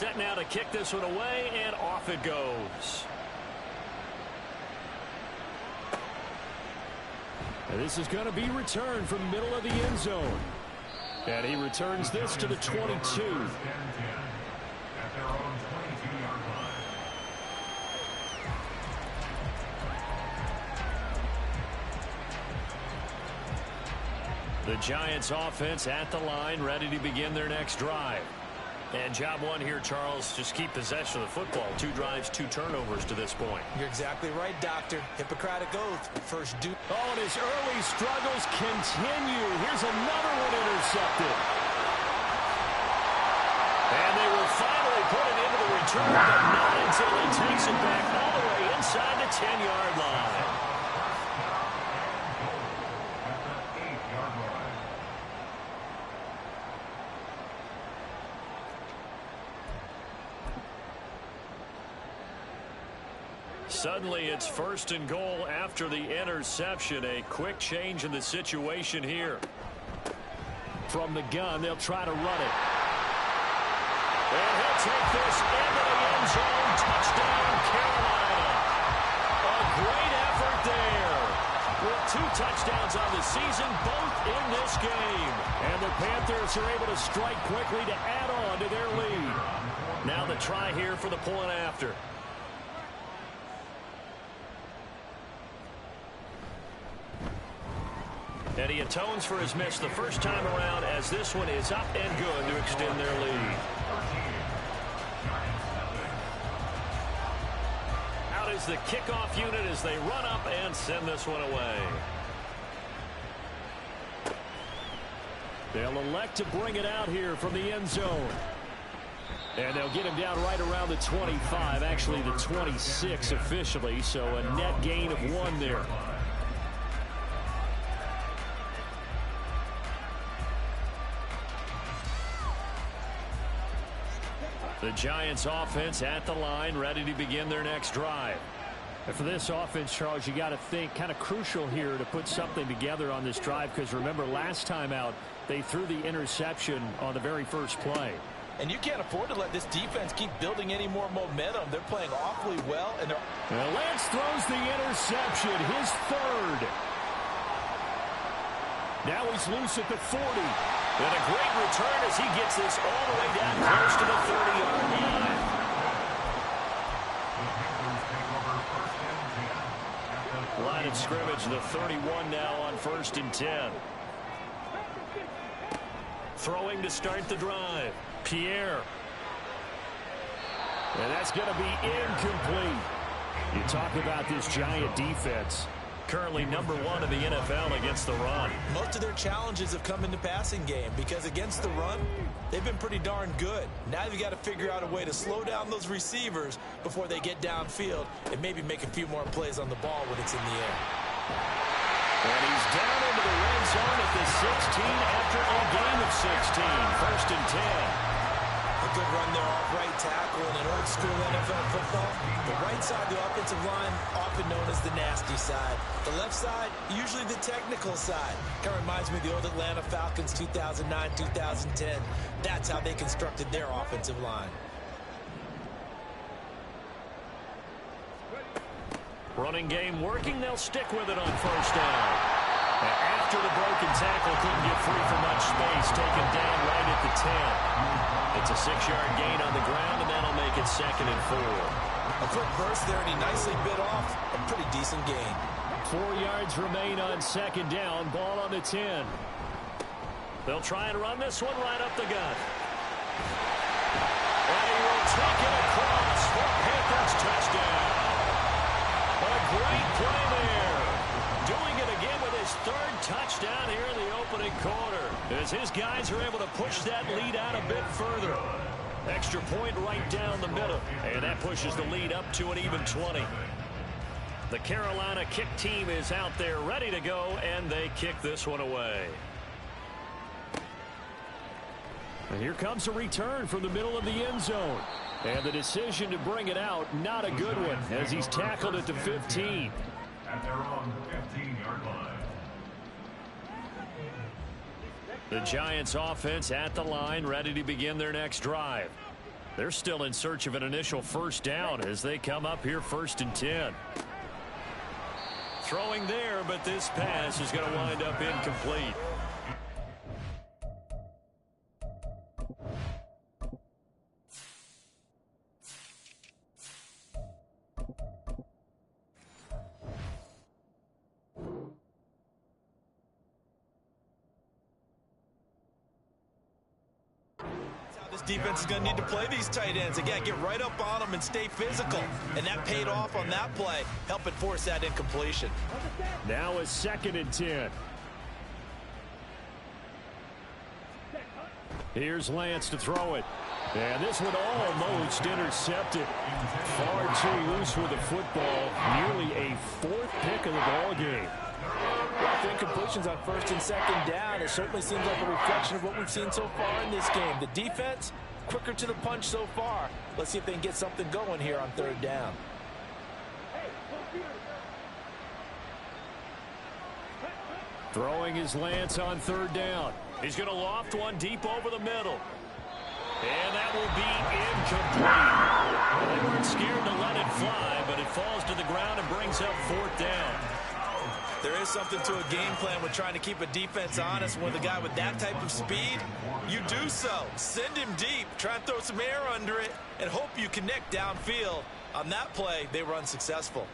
set now to kick this one away, and off it goes. And this is going to be returned from the middle of the end zone. And he returns this to the 22. The Giants offense at the line, ready to begin their next drive. And job one here, Charles, just keep possession of the football. 2 drives, 2 turnovers to this point. You're exactly right, Doctor. Hippocratic oath. First do. Oh, and his early struggles continue. Here's another one intercepted. And they will finally put it into the return, but not until he takes it back all the way inside the 10-yard line. Suddenly, it's 1st and goal after the interception. A quick change in the situation here. From the gun, they'll try to run it. And he'll take this into the end zone. Touchdown, Carolina. A great effort there. With 2 touchdowns on the season, both in this game. And the Panthers are able to strike quickly to add on to their lead. Now the try here for the point after. And he atones for his miss the first time around, as this one is up and good to extend their lead. Out is the kickoff unit as they run up and send this one away. They'll elect to bring it out here from the end zone. And they'll get him down right around the 25, actually the 26 officially, so a net gain of 1 there. The Giants offense at the line, ready to begin their next drive. And for this offense, Charles, you got to think kind of crucial here to put something together on this drive, because remember last time out they threw the interception on the very first play. And you can't afford to let this defense keep building any more momentum. They're playing awfully well. And Lance throws the interception, his 3rd. Now he's loose at the 40. And a great return as he gets this all the way down close to the 30-yard line. Line of scrimmage, the 31 now on 1st and 10. Throwing to start the drive. Pierre. And that's going to be incomplete. You talk about this Giant defense. Currently number 1 in the NFL against the run. Most of their challenges have come in the passing game, because against the run, they've been pretty darn good. Now you've got to figure out a way to slow down those receivers before they get downfield and maybe make a few more plays on the ball when it's in the air. And he's down into the red zone at the 16 after a gain of 16. 1st and 10. A good run there off right tackle in an old school NFL football. The right side of the offensive line, often known as the nasty side. The left side, usually the technical side. Kind of reminds me of the old Atlanta Falcons 2009-2010. That's how they constructed their offensive line. Running game working. They'll stick with it on 1st down. And after the broken tackle, couldn't get free from much space. Taken down right at the 10. It's a 6-yard gain on the ground, and that'll make it 2nd and 4. A quick burst there, and he nicely bit off a pretty decent gain. 4 yards remain on 2nd down. Ball on the 10. They'll try and run this one right up the gut. And he will take it across for Panthers touchdown. A great play there. Doing it again with his 3rd touchdown here in the opening quarter, as his guys are able to push that lead out a bit further. Extra point right down the middle, and that pushes the lead up to an even 20. The Carolina kick team is out there ready to go, and they kick this one away. And here comes a return from the middle of the end zone. And the decision to bring it out, not a good one, as he's tackled at the 15. At their own 15-yard line. The Giants offense at the line, ready to begin their next drive. They're still in search of an initial first down as they come up here 1st and 10. Throwing there, but this pass is going to wind up incomplete. Defense is going to need to play these tight ends. Again, get right up on them and stay physical. And that paid off on that play, helping force that incompletion. Now a 2nd and 10. Here's Lance to throw it. And this one almost intercepted. Far too loose with the football. Nearly a 4th pick of the ball game. Well, incompletions on 1st and 2nd down. It certainly seems like a reflection of what we've seen so far in this game. The defense, quicker to the punch so far. Let's see if they can get something going here on 3rd down. Throwing his Lance on 3rd down. He's going to loft one deep over the middle. And that will be incomplete. They weren't scared to let it fly, but it falls to the ground and brings up 4th down. There is something to a game plan with trying to keep a defense honest. With a guy with that type of speed, you do so. Send him deep, try and throw some air under it, and hope you connect downfield. On that play, they were unsuccessful.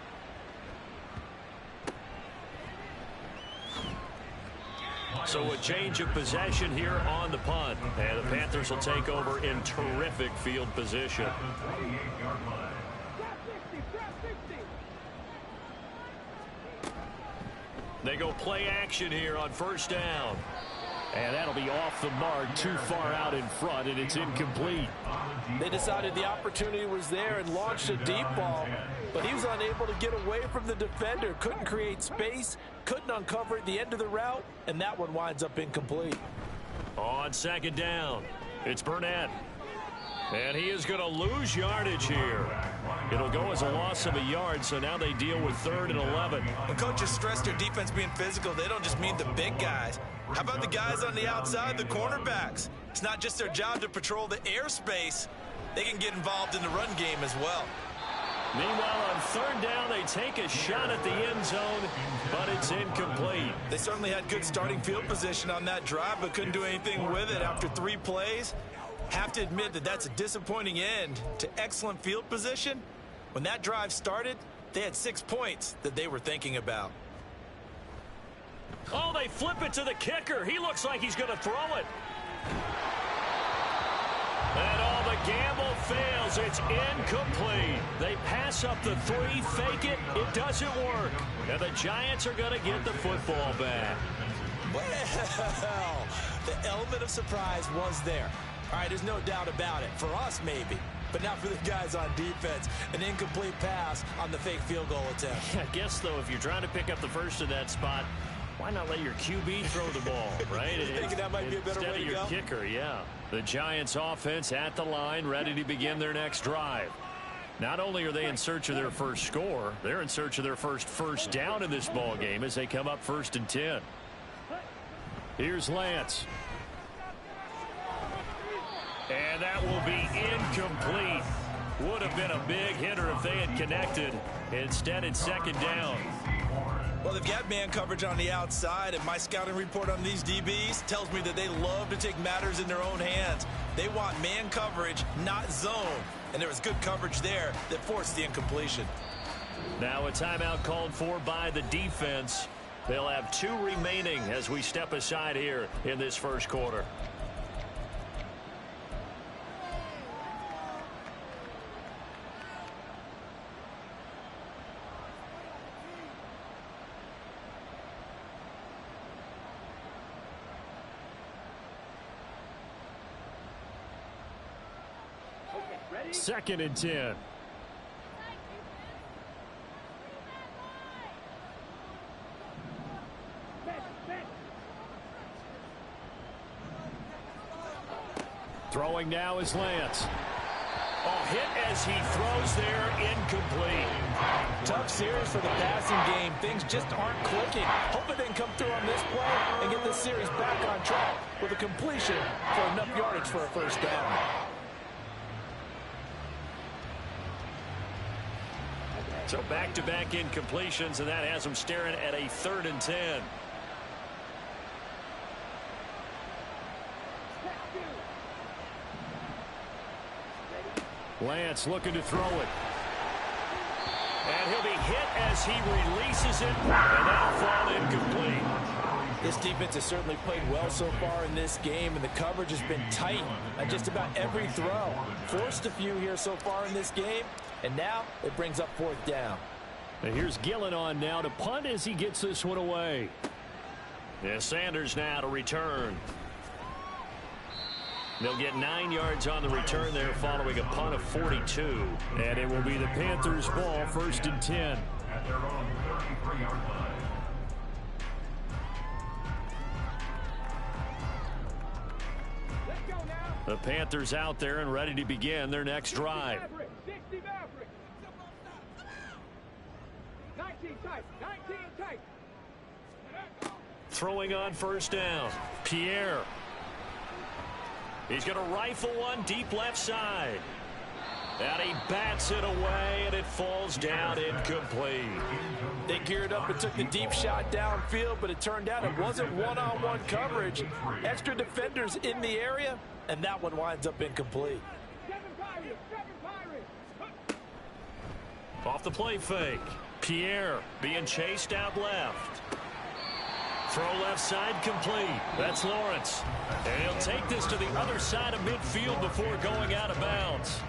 So a change of possession here on the punt. And the Panthers will take over in terrific field position. They go play action here on 1st down. And that'll be off the mark, too far out in front, and it's incomplete. They decided the opportunity was there and launched a deep ball, but he was unable to get away from the defender. Couldn't create space, couldn't uncover at the end of the route, and that one winds up incomplete. On 2nd down, it's Burnett. And he is going to lose yardage here. It'll go as a loss of a yard, so now they deal with 3rd and 11. When coaches stress their defense being physical, they don't just mean the big guys. How about the guys on the outside, the cornerbacks? It's not just their job to patrol the airspace. They can get involved in the run game as well. Meanwhile, on 3rd down, they take a shot at the end zone, but it's incomplete. They certainly had good starting field position on that drive, but couldn't do anything with it after 3 plays. Have to admit that that's a disappointing end to excellent field position. When that drive started, they had 6 points that they were thinking about. Oh, they flip it to the kicker. He looks like he's going to throw it. And all the gamble fails. It's incomplete. They pass up the 3, fake it. It doesn't work. And the Giants are going to get the football back. Well, the element of surprise was there. All right, there's no doubt about it. For us, maybe. But not for the guys on defense. An incomplete pass on the fake field goal attempt. I guess, though, if you're trying to pick up the first in that spot, why not let your QB throw the ball, right? You thinking that might be a better way to go? Instead of your kicker, yeah. The Giants offense at the line, ready to begin their next drive. Not only are they in search of their first score, they're in search of their first down in this ball game as they come up 1st and 10. Here's Lance. And that will be incomplete. Would have been a big hitter if they had connected. Instead, it's 2nd down. Well, they've got man coverage on the outside, and my scouting report on these DBs tells me that they love to take matters in their own hands. They want man coverage, not zone. And there was good coverage there that forced the incompletion. Now a timeout called for by the defense. They'll have 2 remaining as we step aside here in this first quarter. Second and 10. Throwing now is Lance. Hit as he throws there, incomplete. Tough series for the passing game. Things just aren't clicking. Hoping they can come through on this play and get this series back on track with a completion for enough yardage for a first down. So back-to-back incompletions, and that has them staring at a 3rd and 10. Lance looking to throw it. And he'll be hit as he releases it, and that'll fall incomplete. This defense has certainly played well so far in this game, and the coverage has been tight on just about every throw. Forced a few here so far in this game, and now it brings up 4th down. And here's Gillen on now to punt as he gets this one away. Yeah, Sanders now to return. They'll get 9 yards on the return there following a punt of 42. And it will be the Panthers' ball, 1st and 10. At their own 33-yard line. The Panthers out there and ready to begin their next drive. 19 tight. Throwing on 1st down. Pierre. He's going to rifle one deep left side. And he bats it away, and it falls down incomplete. They geared up and took the deep shot downfield, but it turned out it wasn't one-on-one coverage. Extra defenders in the area, and that one winds up incomplete. Off the play fake. Pierre being chased out left. Throw left side complete. That's Lawrence. And he'll take this to the other side of midfield before going out of bounds.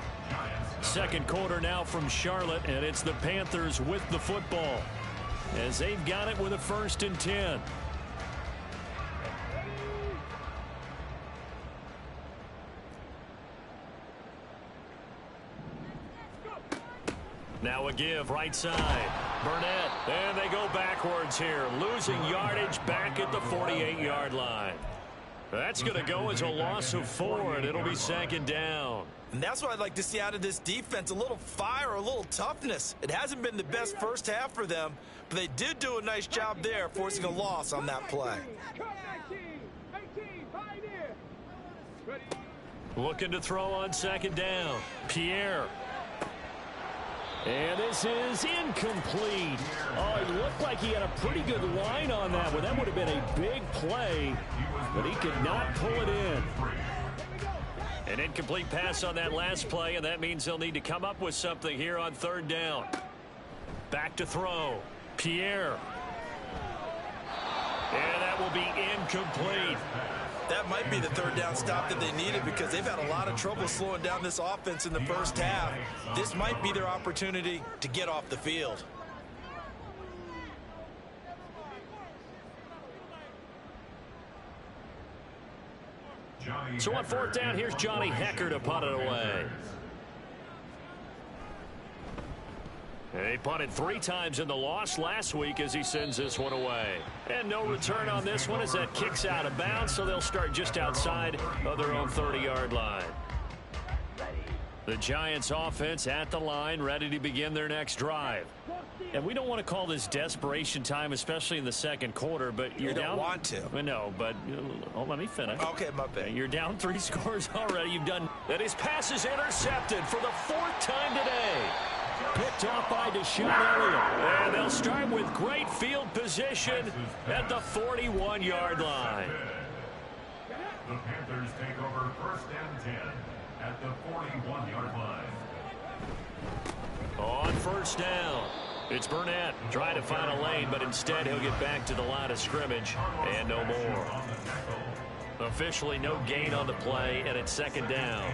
2nd quarter now from Charlotte, and it's the Panthers with the football as they've got it with a 1st and 10. Now a give right side. Burnett, and they go backwards here, losing yardage back at the 48-yard line. That's going to go as a loss of 4, and it'll be 2nd down. And that's what I'd like to see out of this defense, a little fire, a little toughness. It hasn't been the best first half for them, but they did do a nice job there, forcing a loss on that play. Looking to throw on 2nd down. Pierre. And this is incomplete. Oh, it looked like he had a pretty good line on that one. That would have been a big play, but he could not pull it in. An incomplete pass on that last play, and that means they'll need to come up with something here on 3rd down. Back to throw. Pierre. And that will be incomplete. That might be the 3rd down stop that they needed because they've had a lot of trouble slowing down this offense in the first half. This might be their opportunity to get off the field. So on 4th down, here's Johnny Hekker to punt it away. He punted 3 times in the loss last week as he sends this one away. And no return on this one as that kicks out of bounds, so they'll start just outside of their own 30-yard line. The Giants offense at the line, ready to begin their next drive. And we don't want to call this desperation time, especially in the 2nd quarter, but you're down. You don't want to. No, but let me finish. Okay, my bad. You're down 3 scores already. You've done that. His pass is intercepted for the 4th time today. Picked off by Deshaun Elliott. And they'll start with great field position at the 41-yard line. The Panthers take over 1st and 10 at the 41-yard line. On 1st down, it's Burnett trying to find a lane, but instead he'll get back to the line of scrimmage and no more. Officially no gain on the play, and it's 2nd down.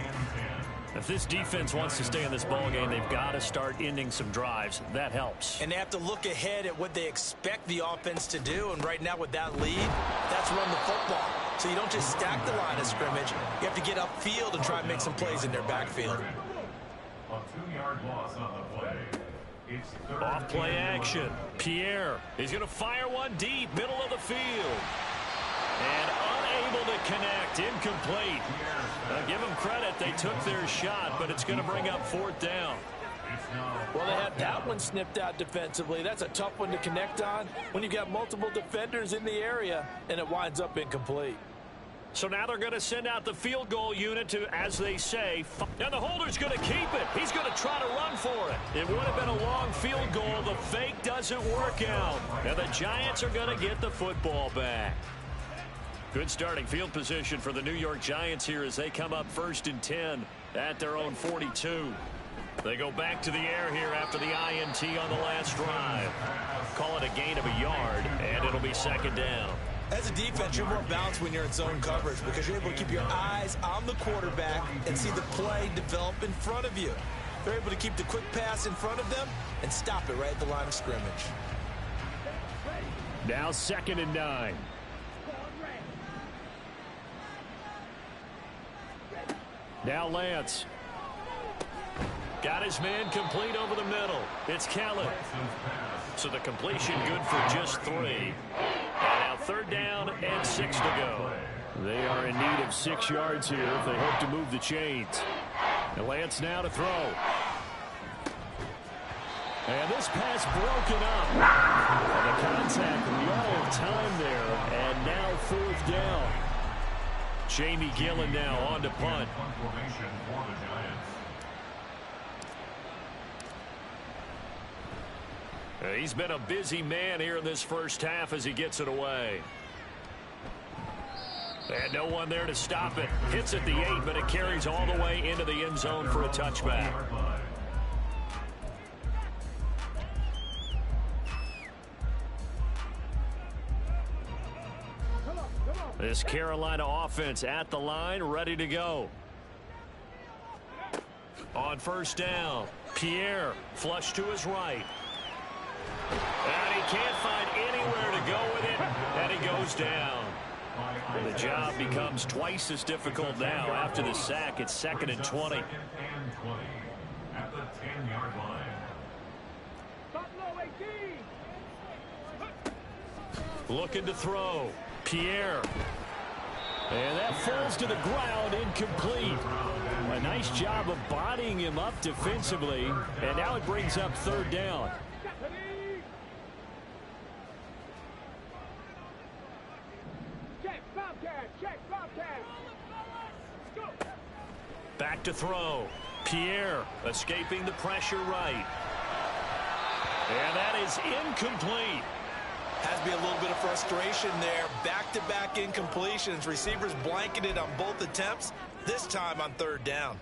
If this defense wants to stay in this ball game, they've got to start ending some drives. That helps. And they have to look ahead at what they expect the offense to do. And right now with that lead, that's run the football. So you don't just stack the line of scrimmage. You have to get upfield and try and make some plays in their backfield. A 2-yard loss on the play. It's Off play action. Pierre is going to fire one deep, middle of the field. And unable to connect, incomplete. Give them credit, they took their shot, but it's going to bring up 4th down. Well, they had that one snipped out defensively. That's a tough one to connect on when you've got multiple defenders in the area, and it winds up incomplete. So now they're going to send out the field goal unit to, as they say, and the holder's going to keep it. He's going to try to run for it. It would have been a long field goal. The fake doesn't work out. And the Giants are going to get the football back. Good starting field position for the New York Giants here as they come up 1st and 10 at their own 42. They go back to the air here after the INT on the last drive. Call it a gain of a yard, and it'll be 2nd down. As a defense, you're more balanced when you're in zone coverage because you're able to keep your eyes on the quarterback and see the play develop in front of you. They're able to keep the quick pass in front of them and stop it right at the line of scrimmage. Now 2nd and 9. Now Lance. Got his man complete over the middle. It's Kellen. So the completion good for just 3. And now 3rd down and 6 to go. They are in need of 6 yards here if they hope to move the chains. And Lance now to throw. And this pass broken up. And the contact, we all have time there. And now 4th down. Jamie Gillen now on to punt. He's been a busy man here in this first half as he gets it away. And no one there to stop it. Hits at the 8, but it carries all the way into the end zone for a touchback. This Carolina offense at the line, ready to go. On 1st down, Pierre flush to his right. And he can't find anywhere to go with it, and he goes down. And the job becomes twice as difficult now after the sack. It's 2nd and 20. At the 10-yard line. Looking to throw. Pierre. And that falls to the ground, incomplete. A nice job of bodying him up defensively, and now it brings up 3rd down. Back to throw. Pierre escaping the pressure right. And that is incomplete. Has to be a little bit of frustration there. Back-to-back incompletions. Receivers blanketed on both attempts, this time on 3rd down.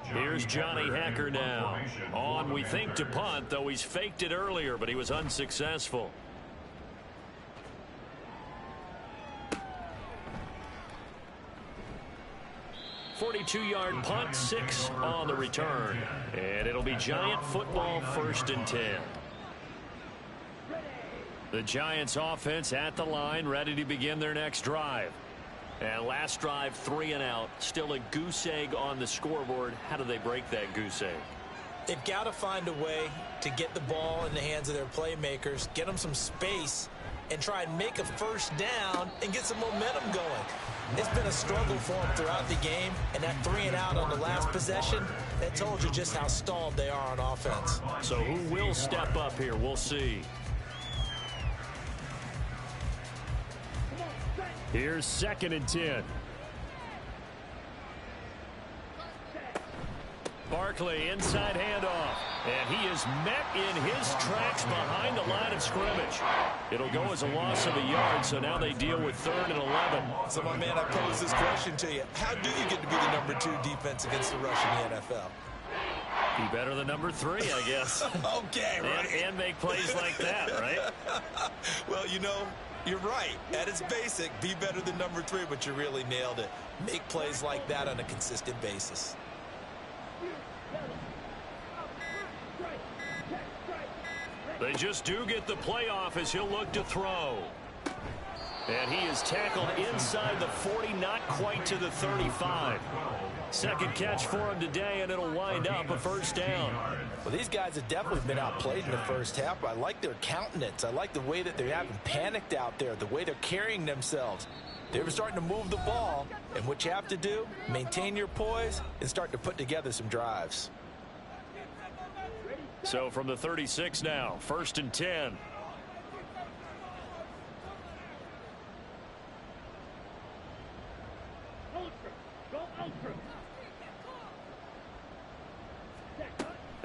Here's Johnny Hekker now. On, we think, to punt, though he's faked it earlier, but he was unsuccessful. .42-yard punt, 6 on the return. And it'll be Giant football 1st and 10. The Giants offense at the line, ready to begin their next drive. And last drive, 3 and out. Still a goose egg on the scoreboard. How do they break that goose egg? They've got to find a way to get the ball in the hands of their playmakers, get them some space, and try and make a 1st down and get some momentum going. It's been a struggle for them throughout the game, and that 3 and out on the last possession, that told you just how stalled they are on offense. So who will step up here? We'll see. Here's 2nd and 10. Barkley inside handoff. And he is met in his tracks behind the line of scrimmage. It'll go as a loss of a yard, so now they deal with 3rd and 11. So, my man, I pose this question to you. How do you get to be the number 2 defense against the rush in the NFL? Be better than number 3, I guess. Okay, right. And make plays like that, right? Well, you know, you're right. At its basic, be better than number 3, but you really nailed it. Make plays like that on a consistent basis. They just do get the playoff as he'll look to throw. And he is tackled inside the 40, not quite to the 35. Second catch for him today, and it'll wind up a 1st down. Well, these guys have definitely been outplayed in the first half. I like their countenance. I like the way that they haven't panicked out there, the way they're carrying themselves. They're starting to move the ball, and what you have to do, maintain your poise and start to put together some drives. So from the 36 now, 1st and 10.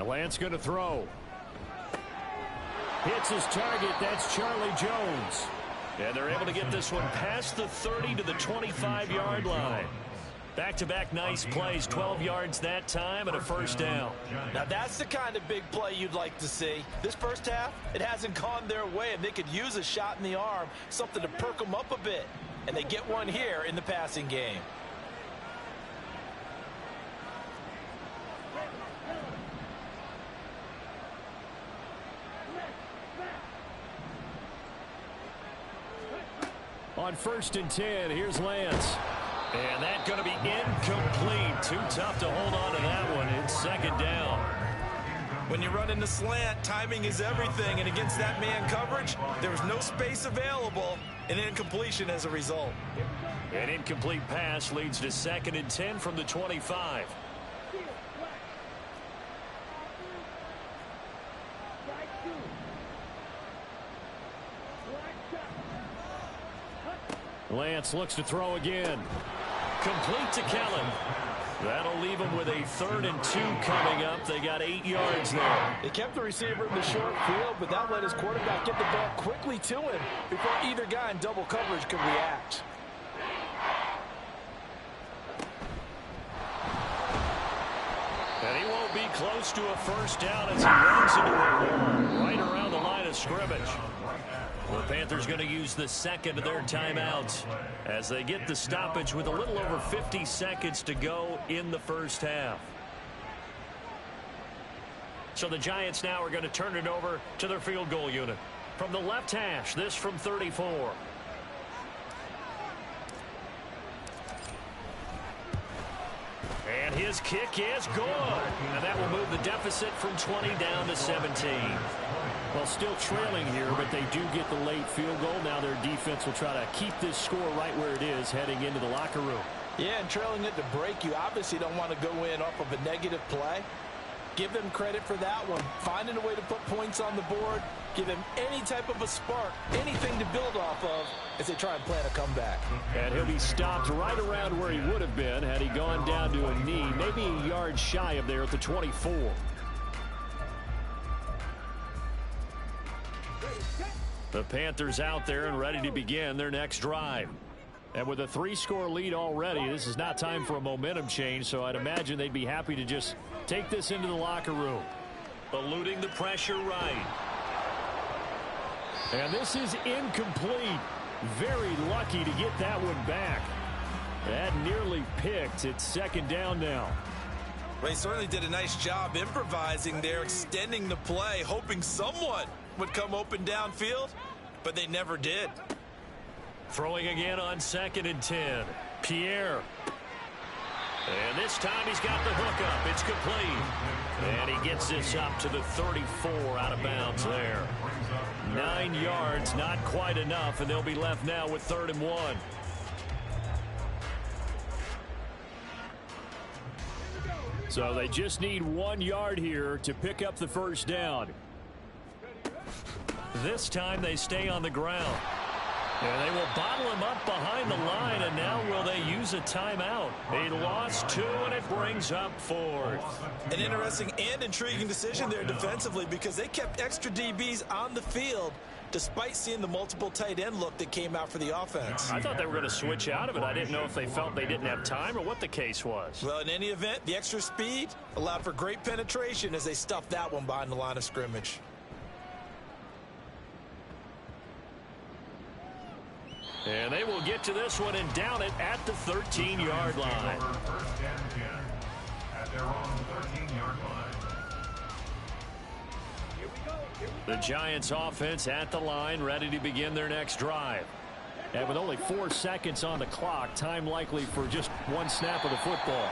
And Lance going to throw. Hits his target. That's Charlie Jones. And they're able to get this one past the 30 to the 25-yard line. Back-to-back nice plays, 12 yards that time and a first down. Now that's the kind of big play you'd like to see. This first half, it hasn't gone their way, and they could use a shot in the arm, something to perk them up a bit. And they get one here in the passing game. On 1st and 10, here's Lance. And that's going to be incomplete. Too tough to hold on to that one. It's 2nd down. When you run in the slant, timing is everything. And against that man coverage, there was no space available. An incompletion as a result. An incomplete pass leads to 2nd and 10 from the 25. Lance looks to throw again. Complete to Kellen. That'll leave him with a 3rd and 2 coming up. They got 8 yards there. They kept the receiver in the short field, but that let his quarterback get the ball quickly to him before either guy in double coverage could react. And he won't be close to a first down as he runs into a wall right around the line of scrimmage. The Panthers going to use the 2nd of their timeouts as they get the stoppage with a little over 50 seconds to go in the first half. So the Giants now are going to turn it over to their field goal unit. From the left hash, this from 34. And his kick is good. And that will move the deficit from 20 down to 17. Well, still trailing here, but they do get the late field goal. Now their defense will try to keep this score right where it is heading into the locker room. Yeah, and trailing it to break, you obviously don't want to go in off of a negative play. Give them credit for that one. Finding a way to put points on the board. Give them any type of a spark, anything to build off of as they try and plan a comeback. And he'll be stopped right around where he would have been had he gone down to a knee, maybe a yard shy of there at the 24. The Panthers out there and ready to begin their next drive. And with a 3-score lead already, this is not time for a momentum change, so I'd imagine they'd be happy to just take this into the locker room. Eluding the pressure right. And this is incomplete. Very lucky to get that one back. That nearly picked. It's 2nd down now. They certainly did a nice job improvising there, extending the play, hoping someone would come open downfield, but they never did. Throwing again on 2nd and 10. Pierre. And this time he's got the hook up. It's complete. And he gets this up to the 34 out of bounds there. 9 yards, not quite enough, and they'll be left now with 3rd and 1. So they just need 1 yard here to pick up the first down. This time they stay on the ground. And they will bottle him up behind the line, and now will they use a timeout? A loss 2, and it brings up 4th. An interesting and intriguing decision there defensively because they kept extra DBs on the field despite seeing the multiple tight end look that came out for the offense. I thought they were going to switch out of it. I didn't know if they felt they didn't have time or what the case was. Well, in any event, the extra speed allowed for great penetration as they stuffed that one behind the line of scrimmage. And they will get to this one and down it at the 13-yard line. First and 10 at their own 13-yard line. The Giants offense at the line, ready to begin their next drive. And with only 4 seconds on the clock, time likely for just 1 snap of the football.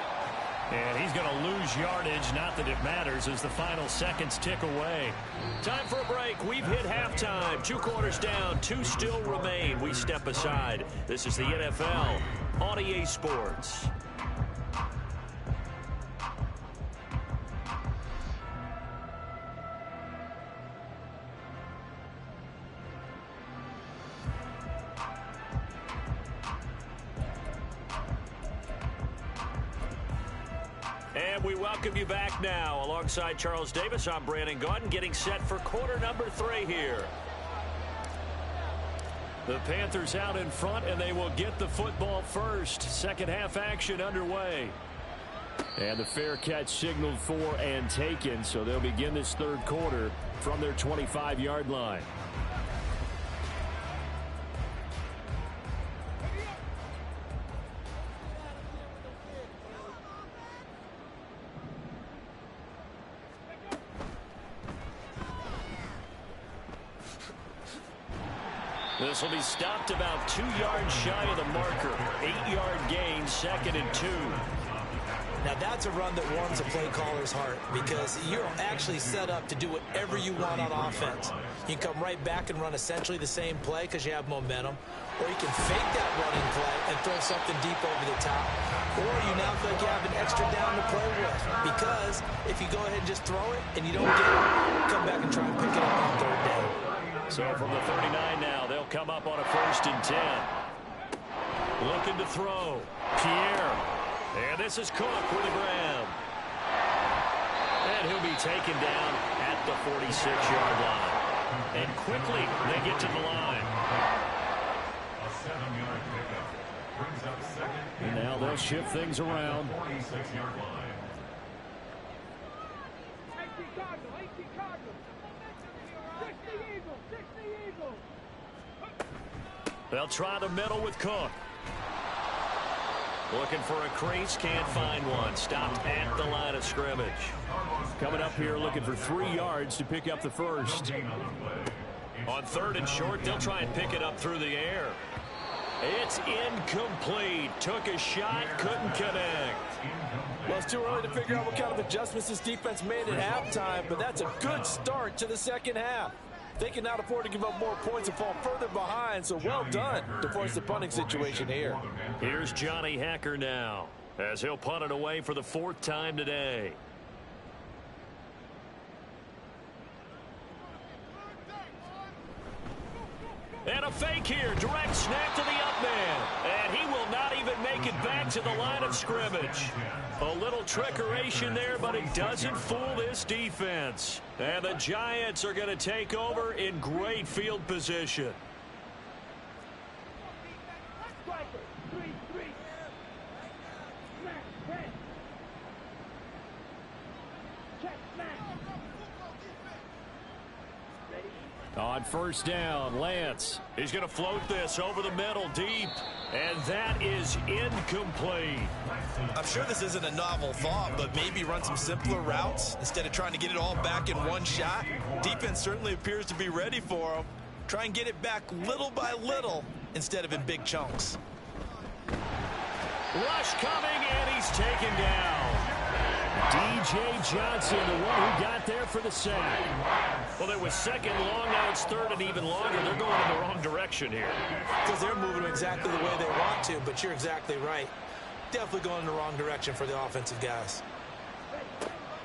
And he's going to lose yardage, not that it matters, as the final seconds tick away. Time for a break. We've hit halftime. 2 quarters down, 2 still remain. We step aside. This is the NFL on EA Sports. And we welcome you back now. Alongside Charles Davis, I'm Brandon Gaudin, getting set for quarter number 3 here. The Panthers out in front, and they will get the football first. Second half action underway. And the fair catch signaled for and taken, so they'll begin this third quarter from their 25-yard line. This will be stopped about 2 yards shy of the marker. 8-yard gain, 2nd and 2. Now that's a run that warms a play caller's heart because you're actually set up to do whatever you want on offense. You can come right back and run essentially the same play because you have momentum, or you can fake that running play and throw something deep over the top, or you now feel like you have an extra down to play with because if you go ahead and just throw it and you don't get it, come back and try and pick it up on third down. So from the 39 now, they'll come up on a 1st and 10. Looking to throw. Pierre. And this is Cook with a grab. And he'll be taken down at the 46-yard line. And quickly, they get to the line. A 7-yard pickup brings up 2nd. And now they'll shift things around. 46-yard line. 18 Cardinals, 18 Cardinals. 60 Eagles, 60 Eagles. They'll try the middle with Cook. Looking for a crease, can't find one. Stopped at the line of scrimmage. Coming up here looking for 3 yards to pick up the first. On 3rd and short, they'll try and pick it up through the air. It's incomplete. Took a shot, couldn't connect. Well, it's too early to figure out what kind of adjustments this defense made at halftime, but that's a good start to the second half. They can not afford to give up more points and fall further behind, so well done to force the punting situation here. Here's Johnny Hacker now, as he'll punt it away for the 4th time today. And a fake here, direct snap to the up man. And he will not even make it back to the line of scrimmage. A little trickeration there, but it doesn't fool this defense. And the Giants are going to take over in great field position. Striker, 3-3. Smash, press. Check, smash. Ready? On 1st down, Lance. He's going to float this over the middle deep. And that is incomplete. I'm sure this isn't a novel thought, but maybe run some simpler routes instead of trying to get it all back in one shot. Defense certainly appears to be ready for him. Try and get it back little by little instead of in big chunks. Rush coming, and he's taken down. D.J. Johnson, the one who got there for the sack. Well, it was 2nd long, now it's 3rd and even longer. They're going in the wrong direction here. Because they're moving exactly the way they want to, but you're exactly right. Definitely going in the wrong direction for the offensive guys.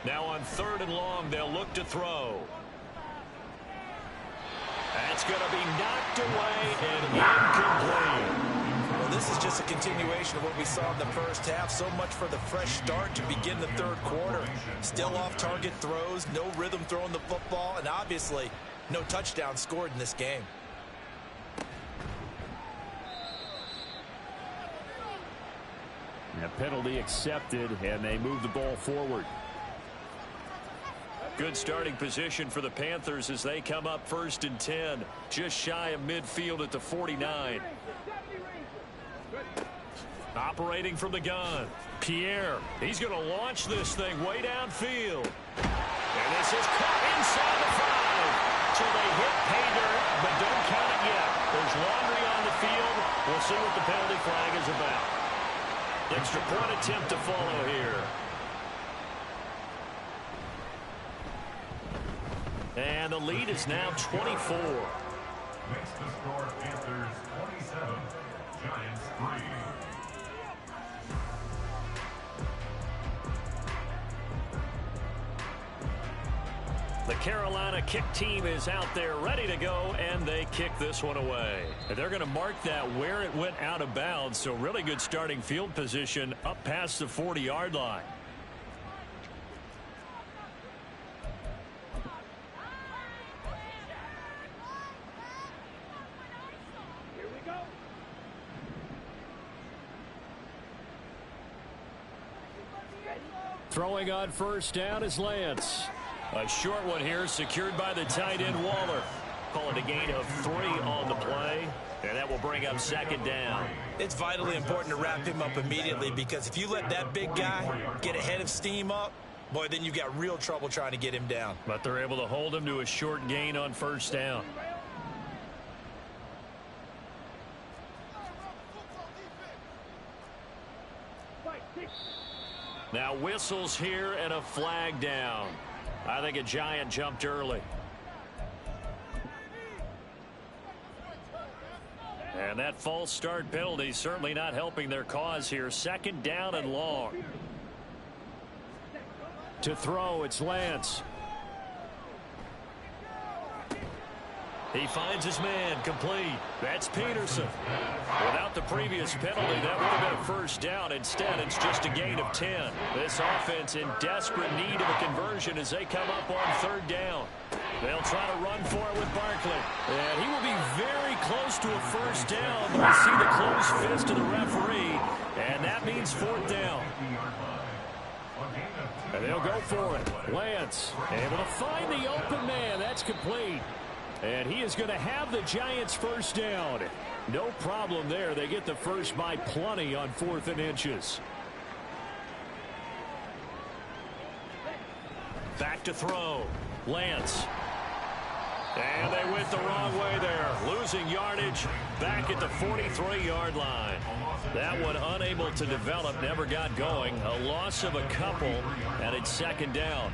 Now on 3rd and long, they'll look to throw. That's going to be knocked away and incomplete. Well, this is just a continuation of what we saw in the first half. So much for the fresh start to begin the third quarter. Still off-target throws, no rhythm throwing the football, and obviously no touchdown scored in this game. A penalty accepted, and they move the ball forward. Good starting position for the Panthers as they come up 1st and 10, just shy of midfield at the 49. Operating from the gun, Pierre. He's going to launch this thing way downfield. And this is caught inside the 5. So they hit pay dirt, but don't count it yet. There's laundry on the field. We'll see what the penalty flag is about. Extra point attempt to follow here. And the lead is now 24. Makes the score Panthers 27, Giants 3. The Carolina kick team is out there ready to go, and they kick this one away. And they're going to mark that where it went out of bounds, so really good starting field position up past the 40-yard line. go. Throwing on first down is Lance. A short one here, secured by the tight end Waller. Call it a gain of 3 on the play, and that will bring up second down. It's vitally important to wrap him up immediately, because if you let that big guy get ahead of steam up, boy, then you've got real trouble trying to get him down. But they're able to hold him to a short gain on first down. Now whistles here and a flag down. I think a Giant jumped early. And that false start penalty certainly not helping their cause here. Second down and long. To throw, it's Lance. He finds his man, complete. That's Peterson. Without the previous penalty, that would have been a first down. Instead, it's just a gain of 10. This offense in desperate need of a conversion as they come up on third down. They'll try to run for it with Barkley. And he will be very close to a first down, but I see the closed fist of the referee, and that means fourth down. And they'll go for it. Lance able to find the open man. That's complete. And he is going to have the Giants first down. No problem there. They get the first by plenty on 4th and inches. Back to throw. Lance. And they went the wrong way there. Losing yardage back at the 43-yard line. That one unable to develop, never got going. A loss of a couple, and it's second down.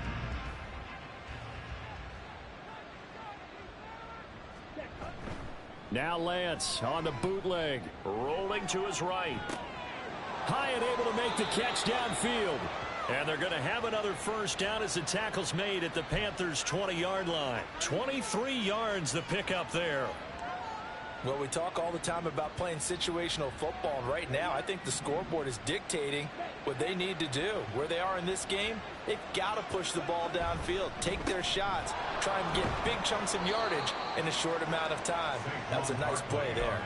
Now Lance on the bootleg, rolling to his right. Hyatt able to make the catch downfield. And they're going to have another first down as the tackle's made at the Panthers' 20-yard line. 23 yards the pickup there. Well, we talk all the time about playing situational football, and right now I think the scoreboard is dictating what they need to do. Where they are in this game, they've got to push the ball downfield, take their shots, try and get big chunks of yardage in a short amount of time. That was a nice play there.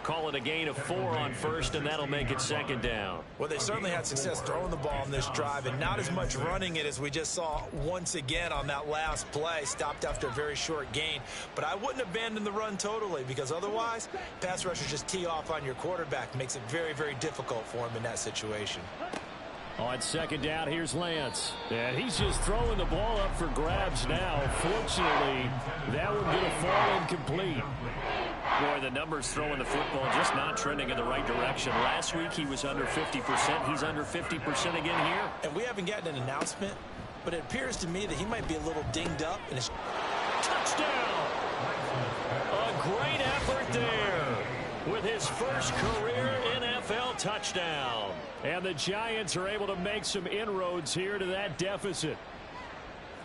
Call it a gain of 4 on first, and that'll make it second down. Well, they certainly had success throwing the ball on this drive, and not as much running it as we just saw once again on that last play. Stopped after a very short gain. But I wouldn't abandon the run totally, because otherwise, pass rushers just tee off on your quarterback. Makes it very, very difficult for him in that situation. On second down, here's Lance. And he's just throwing the ball up for grabs now. Fortunately, that one going to fall incomplete. Boy, the numbers throwing the football just not trending in the right direction. Last week he was under 50%. He's under 50% again here. And we haven't gotten an announcement, but it appears to me that he might be a little dinged up. And it's touchdown! A great effort there with his first career NFL touchdown. And the Giants are able to make some inroads here to that deficit.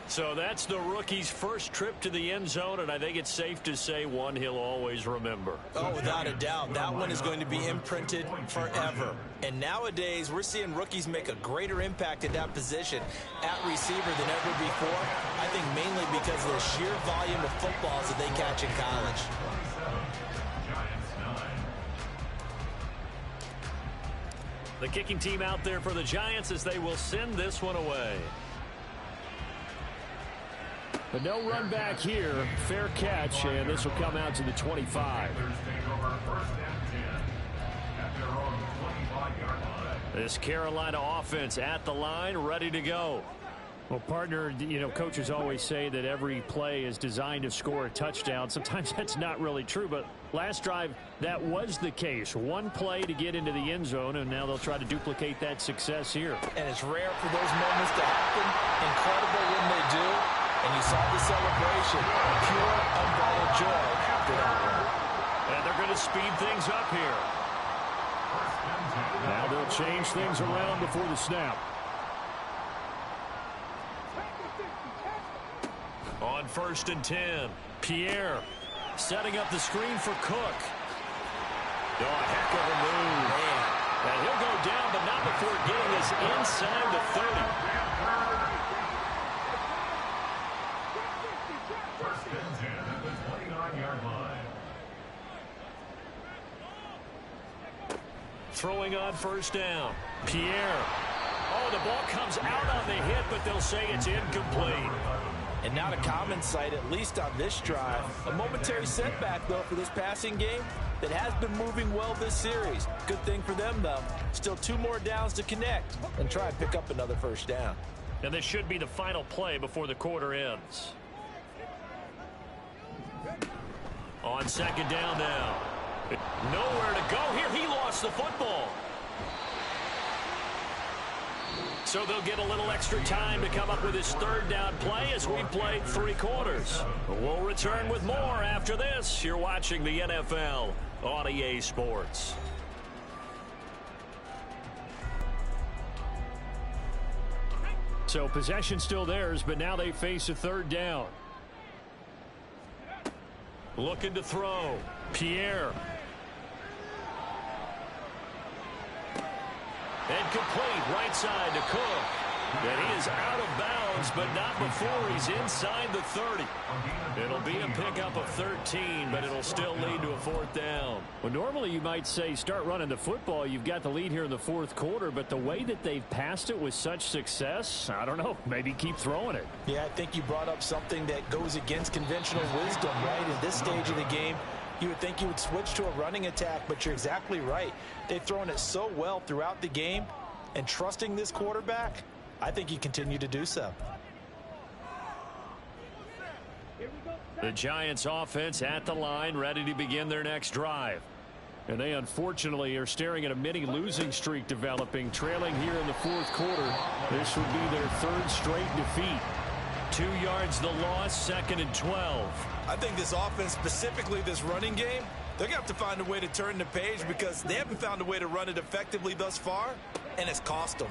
So that's the rookie's first trip to the end zone, and I think it's safe to say one he'll always remember. Oh, without a doubt. That one is going to be imprinted forever. And nowadays, we're seeing rookies make a greater impact at that position at receiver than ever before. I think mainly because of the sheer volume of footballs that they catch in college. The kicking team out there for the Giants as they will send this one away. But no run back here. Fair catch, and this will come out to the 25. This Carolina offense at the line, ready to go. Well, partner, you know, coaches always say that every play is designed to score a touchdown. Sometimes that's not really true, but last drive, that was the case. One play to get into the end zone, and now they'll try to duplicate that success here. And it's rare for those moments to happen. Incredible when they do. And you saw the celebration. Pure, unbridled joy after that one. And they're going to speed things up here. Now they'll change things around before the snap. On 1st and 10, Pierre setting up the screen for Cook. Oh, a heck of a move. Man. And he'll go down, but not before getting this inside the 30. throwing on first down. Pierre. Oh, the ball comes out on the hit, but they'll say it's incomplete. And not a common sight, at least on this drive. A momentary setback, though, for this passing game that has been moving well this series. Good thing for them, though. Still 2 more downs to connect and try and pick up another first down. And this should be the final play before the quarter ends. On second down now. Nowhere to go here. He lost the football. So they'll get a little extra time to come up with his third down play as we've played 3 quarters. We'll return with more after this. You're watching the NFL on EA Sports. So possession still theirs, but now they face a third down. Looking to throw. Pierre. Incomplete, right side to Cook. And he is out of bounds, but not before he's inside the 30. It'll be a pickup of 13, but it'll still lead to a 4th down. Well, normally you might say start running the football. You've got the lead here in the 4th quarter, but the way that they've passed it with such success, I don't know, maybe keep throwing it. Yeah, I think you brought up something that goes against conventional wisdom, right? In this stage of the game, you would think you would switch to a running attack, but you're exactly right. They've thrown it so well throughout the game, and trusting this quarterback, I think you continue to do so. The Giants offense at the line, ready to begin their next drive. And they unfortunately are staring at a mini losing streak developing, trailing here in the 4th quarter. This would be their 3rd straight defeat. 2 yards the loss, 2nd and 12. I think this offense, specifically this running game, they're going to have to find a way to turn the page because they haven't found a way to run it effectively thus far, and it's cost them.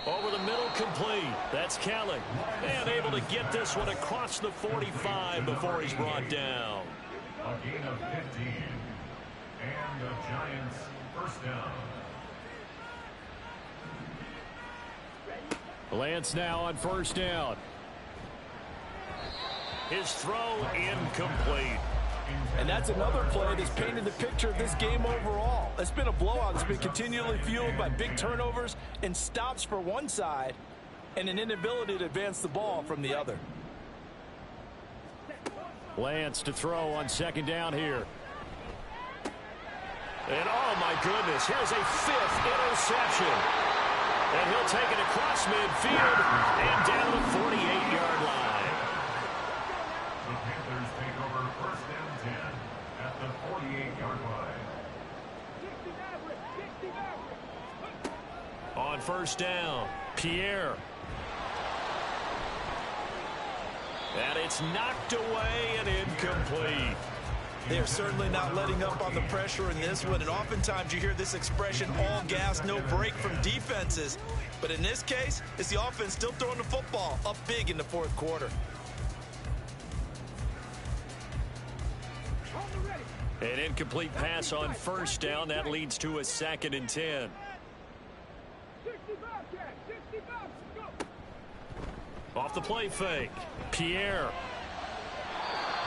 Over the middle, complete. That's Kelly. And able to get this one across the 45 before he's brought down. A gain of 15. And the Giants first down. Lance now on first down. His throw incomplete. And that's another play that's painted the picture of this game overall. It's been a blowout. It's been continually fueled by big turnovers and stops for one side and an inability to advance the ball from the other. Lance to throw on second down here. And oh my goodness, here's a 5th interception. And he'll take it across midfield and down the 48-yard line. The Panthers take over first down 10 at the 48-yard line. On first down, Pierre. And it's knocked away and incomplete. They are certainly not letting up on the pressure in this one, and oftentimes you hear this expression, all gas, no break from defenses. But in this case, it's the offense still throwing the football up big in the 4th quarter. An incomplete pass on first down. That leads to a 2nd and 10. Off the play fake. Pierre.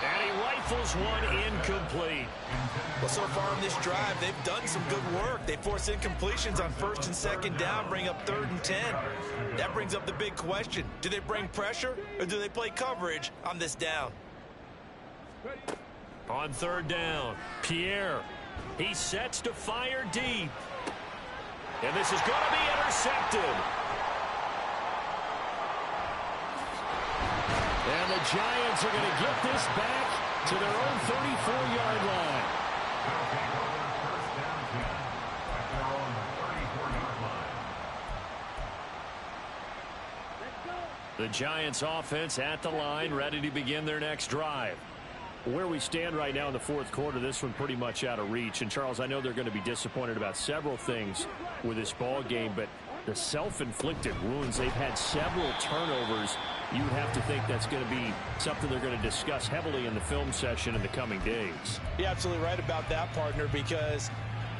And he rifles one incomplete. Well, so far in this drive, they've done some good work. They force incompletions on 1st and 2nd down, bring up 3rd and 10. That brings up the big question. Do they bring pressure or do they play coverage on this down? On 3rd down, Pierre. He sets to fire deep. And this is going to be intercepted. And the Giants are going to get this back to their own 34-yard line. They'll take over first down 10 at their own 34-yard line. The Giants offense at the line, ready to begin their next drive. Where we stand right now in the 4th quarter, this one pretty much out of reach. And, Charles, I know they're going to be disappointed about several things with this ball game, but the self-inflicted wounds, they've had several turnovers. You would have to think that's going to be something they're going to discuss heavily in the film session in the coming days. You're absolutely right about that, partner, because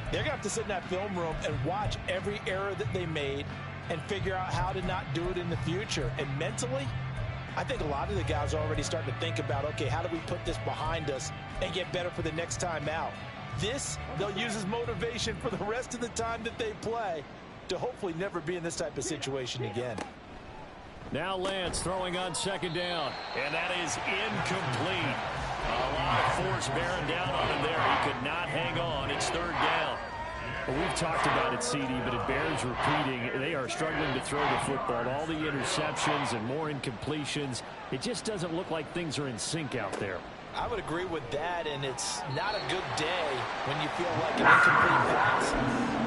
they're going to have to sit in that film room and watch every error that they made and figure out how to not do it in the future. And mentally, I think a lot of the guys are already starting to think about, okay, how do we put this behind us and get better for the next time out? This, they'll use as motivation for the rest of the time that they play to hopefully never be in this type of situation again. Now Lance throwing on second down. And that is incomplete. A lot of force bearing down on him there. He could not hang on. It's third down. Well, we've talked about it, CD, but it bears repeating. They are struggling to throw the football. All the interceptions and more incompletions. It just doesn't look like things are in sync out there. I would agree with that, and it's not a good day when you feel like an incomplete pass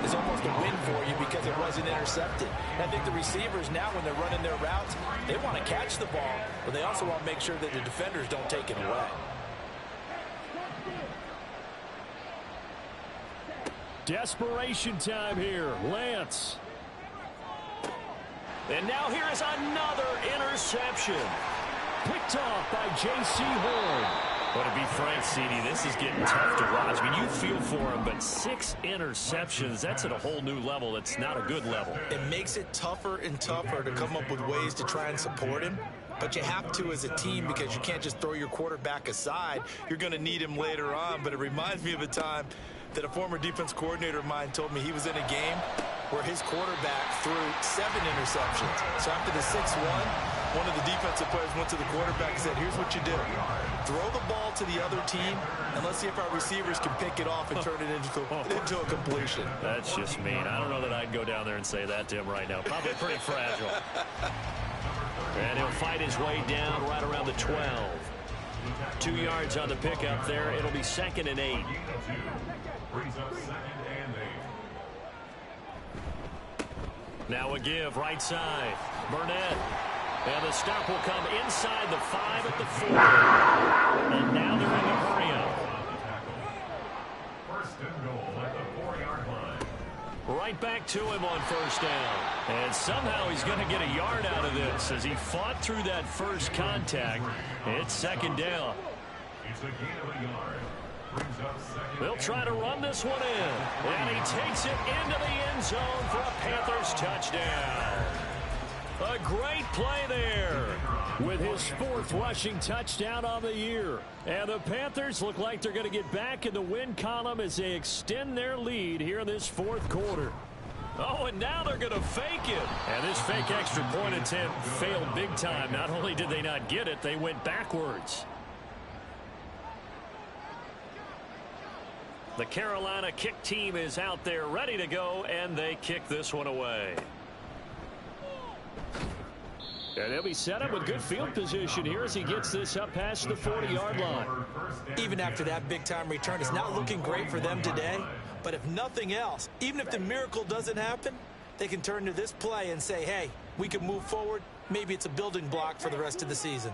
is almost a win for you because it wasn't intercepted. And I think the receivers now, when they're running their routes, they want to catch the ball, but they also want to make sure that the defenders don't take it away. Desperation time here. Lance. And now here is another interception. Picked off by J.C. Horn. But to be frank, CD, this is getting tough to watch. I mean, you feel for him, but 6 interceptions, that's at a whole new level. It's not a good level. It makes it tougher and tougher to come up with ways to try and support him. But you have to as a team because you can't just throw your quarterback aside. You're going to need him later on. But it reminds me of a time that a former defense coordinator of mine told me he was in a game where his quarterback threw 7 interceptions. So after the 6-1, one of the defensive players went to the quarterback and said, here's what you do. Throw the ball to the other team, and let's see if our receivers can pick it off and turn it into a completion. That's just mean. I don't know that I'd go down there and say that to him right now. Probably pretty fragile. And he'll fight his way down right around the 12. 2 yards on the pickup there. It'll be 2nd and 8. Brings up 2nd and 8. Now a give right side. Burnett. And the stop will come inside the 5 at the 4. And now they're in the hurry-up. First and goal at the 4-yard line. Right back to him on first down. And somehow he's going to get a yard out of this as he fought through that first contact. It's 2nd down. It's a gain of a yard. Brings up 2nd. They'll try to run this one in. And he takes it into the end zone for a Panthers touchdown. A great play there. With his 4th rushing touchdown on the year. And the Panthers look like they're going to get back in the win column as they extend their lead here in this 4th quarter. Oh, and now they're going to fake it. And this fake extra point attempt failed big time. Not only did they not get it, they went backwards. The Carolina kick team is out there ready to go, and they kick this one away. And they'll be set up with good field position here as he gets this up past the 40-yard line. Even after that big-time return, it's not looking great for them today. But if nothing else, even if the miracle doesn't happen, they can turn to this play and say, hey, we can move forward. Maybe it's a building block for the rest of the season.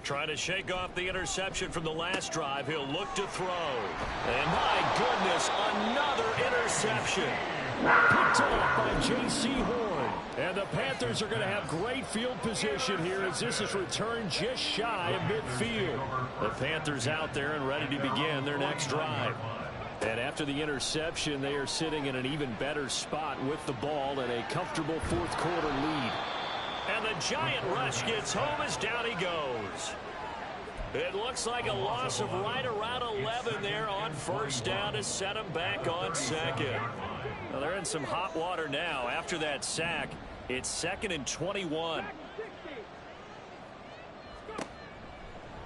Trying to shake off the interception from the last drive. He'll look to throw. And my goodness, another interception. Picked off by J.C. Horn. And the Panthers are going to have great field position here as this is returned just shy of midfield. The Panthers out there and ready to begin their next drive. And after the interception, they are sitting in an even better spot with the ball and a comfortable 4th quarter lead. And the giant rush gets home as down he goes. It looks like a loss of right around 11 there on first down to set them back on 2nd. Well, they're in some hot water now. After that sack, it's 2nd and 21.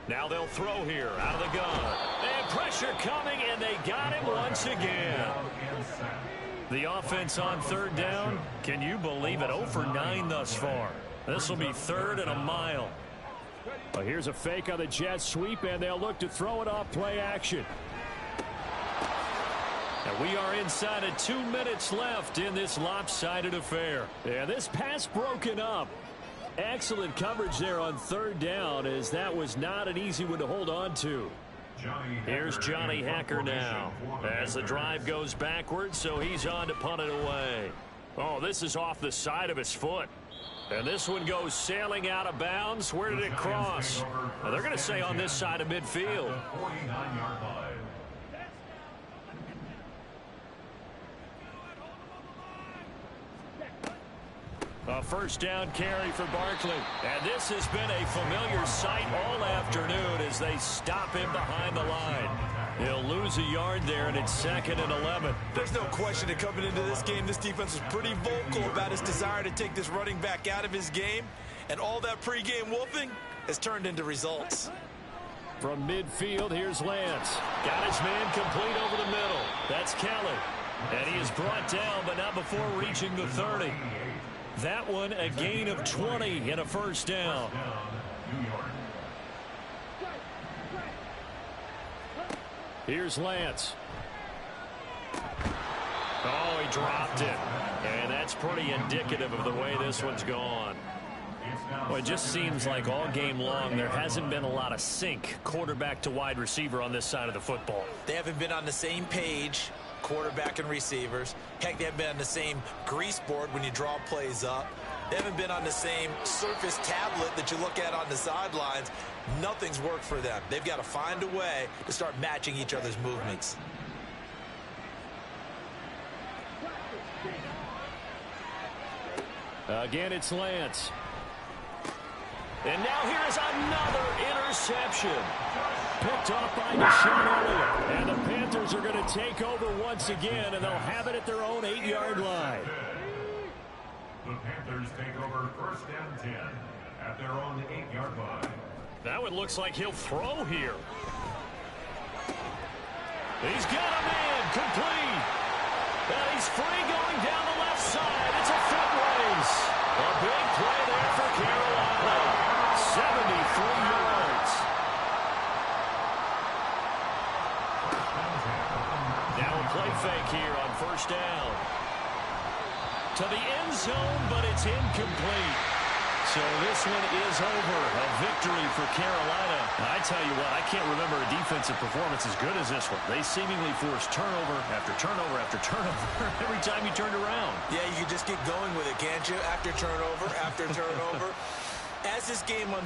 Now they'll throw here out of the gun. And pressure coming, and they got him once again. The offense on 3rd down, can you believe it? 0 for 9 thus far. This will be 3rd and a mile. Well, here's a fake on the jet sweep, and they'll look to throw it off play action. And we are inside of 2 minutes left in this lopsided affair. Yeah, this pass broken up. Excellent coverage there on 3rd down, as that was not an easy one to hold on to. Here's Johnny Hekker now as the drive goes backwards, so he's on to punt it away. Oh, this is off the side of his foot. And this one goes sailing out of bounds. Where did it cross? Well, they're going to say on this side of midfield. 49-yard line. A first down carry for Barkley. And this has been a familiar sight all afternoon as they stop him behind the line. He'll lose a yard there, and it's 2nd and 11. There's no question that coming into this game, this defense was pretty vocal about his desire to take this running back out of his game. And all that pregame wolfing has turned into results. From midfield, here's Lance. Got his man complete over the middle. That's Kelly. And he is brought down, but not before reaching the 30. That one, a gain of 20 and a first down. Here's Lance. Oh, he dropped it. And that's pretty indicative of the way this one's gone. Well, it just seems like all game long there hasn't been a lot of sync quarterback to wide receiver on this side of the football. They haven't been on the same page, quarterback and receivers. Heck, they haven't been on the same grease board when you draw plays up. They haven't been on the same surface tablet that you look at on the sidelines. Nothing's worked for them. They've got to find a way to start matching each other's movements. Again, it's Lance. And now here's another interception. Picked off by Deshaun Elliott. And the Panthers are going to take over once again, and they'll have it at their own 8-yard line. The Panthers take over 1st and 10 at their own 8-yard line. That one looks like he'll throw here. He's got a man complete. And he's free going down the left side. It's a foot race. A big play there for Carolina. 73 yards. Now a play fake here on first down. To the end zone, but it's incomplete. So this one is over. A victory for Carolina. I tell you what, I can't remember a defensive performance as good as this one. They seemingly forced turnover after turnover after turnover every time you turned around. Yeah, you can just keep going with it, can't you? After turnover, after turnover. As this game